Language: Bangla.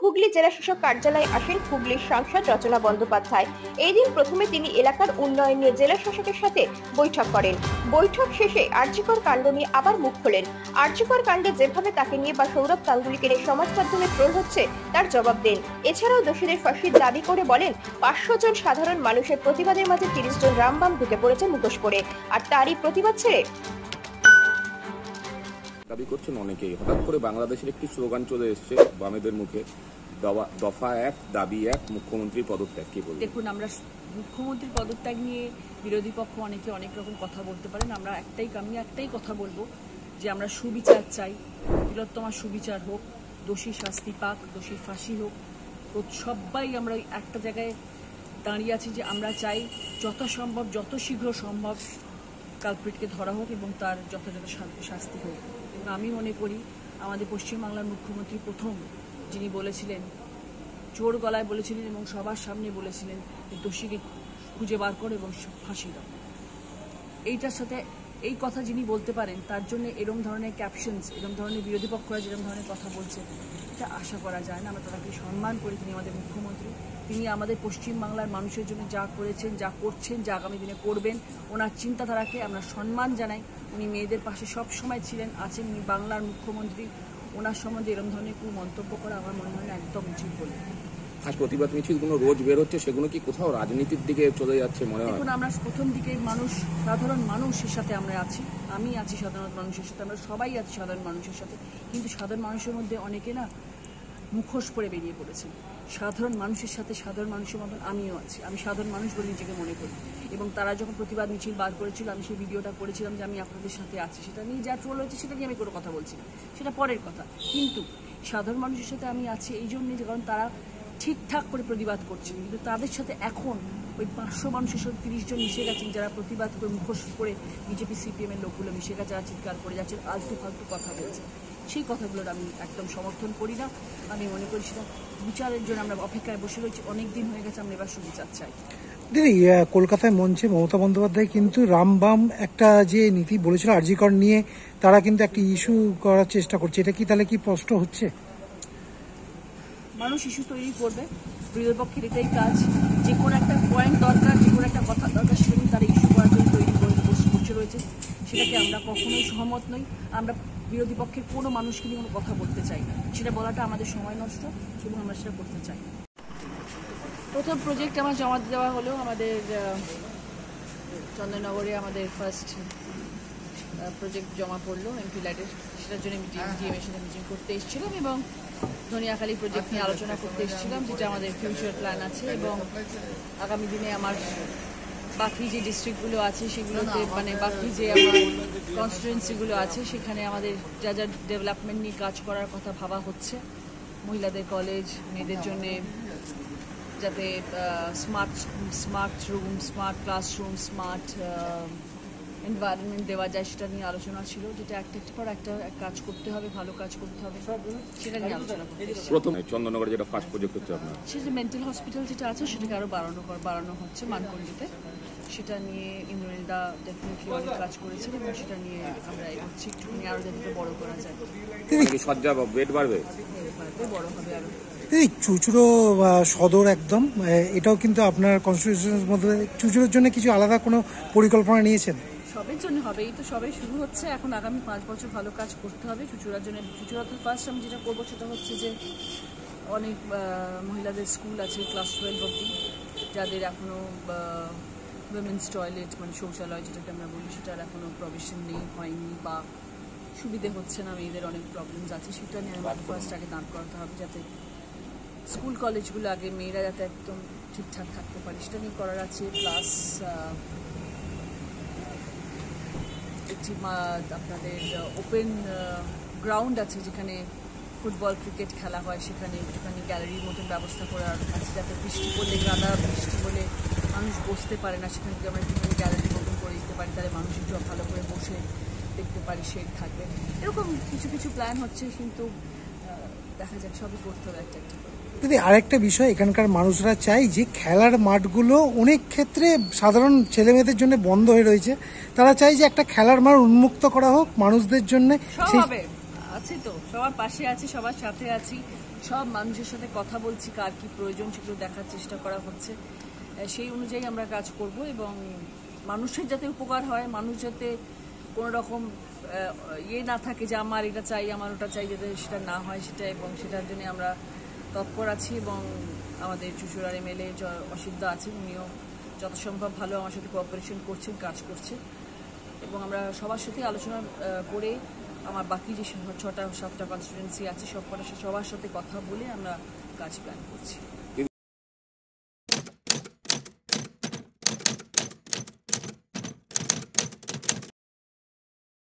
হুগলি জেলা শাসক কার্যালয়ে আসেন হুগলির সাংসদ রচনা বন্দ্যোপাধ্যায়। এই দিন প্রথমে তিনি এলাকার উন্নয়ন নিয়ে জেলা শাসকের সাথে বৈঠক করেন। বৈঠক শেষে আরজিকর কাণ্ড নিয়ে আবার মুখ খোলেন। আরজিকর কাণ্ডে যেভাবে তাকে নিয়ে বা সৌরভ গাঙ্গুলিকে নিয়ে সমাজ মাধ্যমে ট্রোল হচ্ছে তার জবাব দেন। এছাড়াও দোষীদের ফাঁসির দাবি করে বলেন 500 জন সাধারণ মানুষের প্রতিবাদের মাঝে 30 জন রামবাম ঢুকে পড়েছে মুখোশ পরে, আর তারই প্রতিবাদ ছেড়ে দাবি করছেন অনেকেই। হঠাৎ করে বাংলাদেশের একটি স্লোগান চলে এসেছে বামেদের মুখে, দফা 1 দাবি 1 মুখ্যমন্ত্রীর পদত্যাগ। কি বলবেন? দেখুন, আমরা মুখ্যমন্ত্রীর পদত্যাগ নিয়ে বিরোধী পক্ষ অনেকে অনেক রকম কথা বলতে পারেন। আমি একটাই কথা বলবো যে আমরা সুবিচার চাই, তিলোত্তমার সুবিচার হোক, দোষী শাস্তি পাক, দোষীর ফাঁসি হোক। তো সবাই আমরা একটা জায়গায় দাঁড়িয়ে আছি যে আমরা চাই যথাসম্ভব যত শীঘ্র সম্ভব কালপ্রিটকে ধরা হোক এবং তার যথাযথ শাস্তি হোক। এবং আমি মনে করি আমাদের পশ্চিমবাংলার মুখ্যমন্ত্রী প্রথম যিনি বলেছিলেন, জোর গলায় বলেছিলেন এবং সবার সামনে বলেছিলেন যে দোষীকে খুঁজে বার করো এবং ফাঁসি দাও। এইটার সাথে এই কথা যিনি বলতে পারেন তার জন্য এরকম ধরনের ক্যাপশনস, এরকম ধরনের বিরোধী পক্ষরা যেরকম ধরনের কথা বলছে এটা আশা করা যায় না। আমরা তাকে সম্মান করি, তিনি আমাদের মুখ্যমন্ত্রী, তিনি আমাদের পশ্চিমবাংলার মানুষের জন্য যা করেছেন, যা করছেন, যা আগামী দিনে করবেন, ওনার চিন্তাধারাকে আমরা সম্মান জানাই। উনি মেয়েদের পাশে সব সময় ছিলেন, আছেন, উনি বাংলার মুখ্যমন্ত্রী। ওনার সম্বন্ধে এরকম ধরনের কোনো মন্তব্য করা আমার মনে হয় না একদম উচিত বলে। আজ প্রতিবাদ মিছিলগুলো রোজ বের হচ্ছে, সেগুলো কি কোথাও রাজনীতির দিকে চলে যাচ্ছে মনে হয়? দেখুন, আমরা প্রথম দিকে সাধারণ মানুষের সাথে আমরা আছি, আমি আছি সাধারণ মানুষের সাথে, আমরা সবাই আছি সাধারণ মানুষের সাথে। কিন্তু সাধারণ মানুষের মধ্যে অনেকে না মুখোশ পরে বেরিয়ে পড়েছে। সাধারণ মানুষের সাথে সাধারণ মানুষের মতন আমিও আছি, আমি সাধারণ মানুষ বলে নিজেকে মনে করি। এবং তারা যখন প্রতিবাদ মিছিল বার করেছিল, আমি সেই ভিডিওটা করেছিলাম যে আমি আপনাদের সাথে আছি। সেটা নিয়ে যা ট্রোল হয়েছে সেটা নিয়ে আমি কোনো কথা বলছি না, সেটা পরের কথা। কিন্তু সাধারণ মানুষের সাথে আমি আছি এই জন্যে যে কারণ তারা ঠিকঠাক করে প্রতিবাদ করছেন, কিন্তু তাদের সাথে এখন ওই 500 মানুষের সাথে 30 জন মিশে গেছেন যারা প্রতিবাদ করে মুখোশ করে বিজেপি সিপিএম এর লোকগুলো মিশে গেছে, যারা চিৎকার করে যাচ্ছেন, আলতু ফালতু কথা বলছে। সেই কথাগুলোর আমি একদম সমর্থন করি না। আমি মনে করি সেটা বিচারের জন্য আমরা অপেক্ষায় বসে রয়েছি, অনেক দিন হয়ে গেছে, আমরা এবার সুবিচার চাই। দিদি, কলকাতায় মঞ্চে মমতা বন্দ্যোপাধ্যায় কিন্তু রামবাম একটা যে নীতি বলেছিল আরজিকর নিয়ে, তারা কিন্তু একটা ইস্যু করার চেষ্টা করছে, এটা কি তাহলে কি স্পষ্ট হচ্ছে? মানুষ ইস্যু তৈরি করবে, বিরোধী পক্ষের এটাই কাজ। যে কোনো একটা পয়েন্ট দরকার, যে কোনো একটা কথা দরকার, সেটা নিয়ে তারা ইস্যু করার জন্য তৈরি করে বসে রয়েছে। সেটাকে আমরা কখনোই সহমত নই। আমরা বিরোধী পক্ষের কোনো মানুষকে নিয়ে কোনো কথা বলতে চাই না, সেটা বলাটা আমাদের সময় নষ্ট এবং আমরা সেটা করতে চাই না। প্রথম প্রজেক্ট আমার জমা দেওয়া হলো আমাদের চন্দননগরে, আমাদের ফার্স্ট প্রজেক্ট জমা পড়লো এমপি ল্যাডের। সেটার জন্য ডিএমের সাথে মিটিং করতে এসেছিলাম এবং ধনিয়াখালী প্রজেক্ট নিয়ে আলোচনা করতে এসেছিলাম, যেটা আমাদের ফিউচার প্ল্যান আছে। এবং আগামী দিনে আমার বাকি যে ডিস্ট্রিক্টগুলো আছে সেগুলোতে, মানে বাকি যে আমার কনস্টিটুয়েন্সিগুলো আছে সেখানে আমাদের যা যা ডেভেলপমেন্ট নিয়ে কাজ করার কথা ভাবা হচ্ছে। মহিলাদের কলেজ, মেয়েদের জন্যে যাতে smart room, smart classroom, smart environment দেওয়া যায়, সেটা নিয়ে আলোচনা ছিল। যেটা একটা পর একটা কাজ করতে হবে, ভালো কাজ করতে হবে, সেটা নিয়ে আলোচনা করতে। প্রথমে চন্দননগরে যেটা ফার্স্ট প্রজেক্ট হচ্ছে আপনার, সেটা মেন্টাল হসপিটাল যেটা আছে সেটাকে আরও বাড়ানো হচ্ছে মানকন্ডিতে। সেটা নিয়ে ইন্দ্রনীলদা ডেফিনেটলি অনেক কাজ করেছেন এবং সেটা নিয়ে আমরা এগোচ্ছি, একটুখানি আরও যাতে বড় করা যায়। সজ্জা বেড বাড়বে, বড় হবে আরও। এই চুঁচুড়ো সদর একদম, এটাও কিন্তু আপনার কনস্টিটিউশনের মধ্যে, চুঁচুড়োর জন্য কিছু আলাদা কোনো পরিকল্পনা নিয়েছেন? সবের জন্য হবে, এই তো সবে শুরু হচ্ছে। এখন আগামী 5 বছর ভালো কাজ করতে হবে চুঁচুড়ার জন্য। চুঁচুড়াতে ফার্স্ট আমি যেটা করবো সেটা হচ্ছে যে অনেক মহিলাদের স্কুল আছে ক্লাস 12 অবধি, যাদের এখনও উইমেন্স টয়লেট, মানে শৌচালয় যেটাকে আমরা বলি, সেটার এখনও প্রভিশন হয়নি বা সুবিধে হচ্ছে না, মেয়েদের অনেক প্রবলেমস আছে। সেটা নিয়ে আমাদের ফার্স্ট আগে দাঁড় করাতে হবে, যাতে স্কুল কলেজগুলো আগে মেয়েরা যাতে একদম ঠিকঠাক থাকতে পারে, সেটা নিয়ে করার আছে। প্লাস একটি আপনাদের ওপেন গ্রাউন্ড আছে যেখানে ফুটবল ক্রিকেট খেলা হয়, সেখানে একটুখানি গ্যালারির মতন ব্যবস্থা করার আছে, যাতে বৃষ্টি পড়লে, গাদা বৃষ্টি হলে মানুষ বসতে পারে না, সেখানে যদি আমরা একটুখানি গ্যালারির মতন করে দিতে পারি তাহলে মানুষ একটু ভালো করে বসে দেখতে পারি, শেড থাকবে। এরকম কিছু প্ল্যান হচ্ছে, কিন্তু দেখা যাক, সবই করতে হবে একটা একটা করে। দিদি, আরেকটা বিষয়, এখানকার মানুষরা চাই যে খেলার মাঠগুলো অনেক ক্ষেত্রে সাধারণ ছেলে মেয়েদের জন্য বন্ধ হয়ে রয়েছে, তারা চাই যে একটা খেলার মাঠ উন্মুক্ত করা হোক মানুষদের জন্য। আছি তো, সবার পাশে আছি, সবার সাথে আছি, সব মানুষের সাথে কথা বলছি, কার কি প্রয়োজন সেগুলো দেখার চেষ্টা করা হচ্ছে। সেই অনুযায়ী আমরা কাজ করব এবং মানুষের যাতে উপকার হয়, মানুষ যাতে কোনো রকম ইয়ে না থাকে যে আমার এটা চাই আমার ওটা চাই, যাতে সেটা না হয় সেটা, এবং সেটার জন্য আমরা তৎপর আছি। এবং আমাদের চুঁচুড়ার MLA অসিতদা আছেন, উনিও যথাসম্ভব ভালো আমার সাথে কোঅপারেশন করছেন, কাজ করছেন। এবং আমরা সবার সাথে আলোচনা করে আমার বাকি যে 6-7টা কনস্টিটুয়েন্সি আছে সবার সাথে কথা বলে আমরা কাজ প্ল্যান করছি।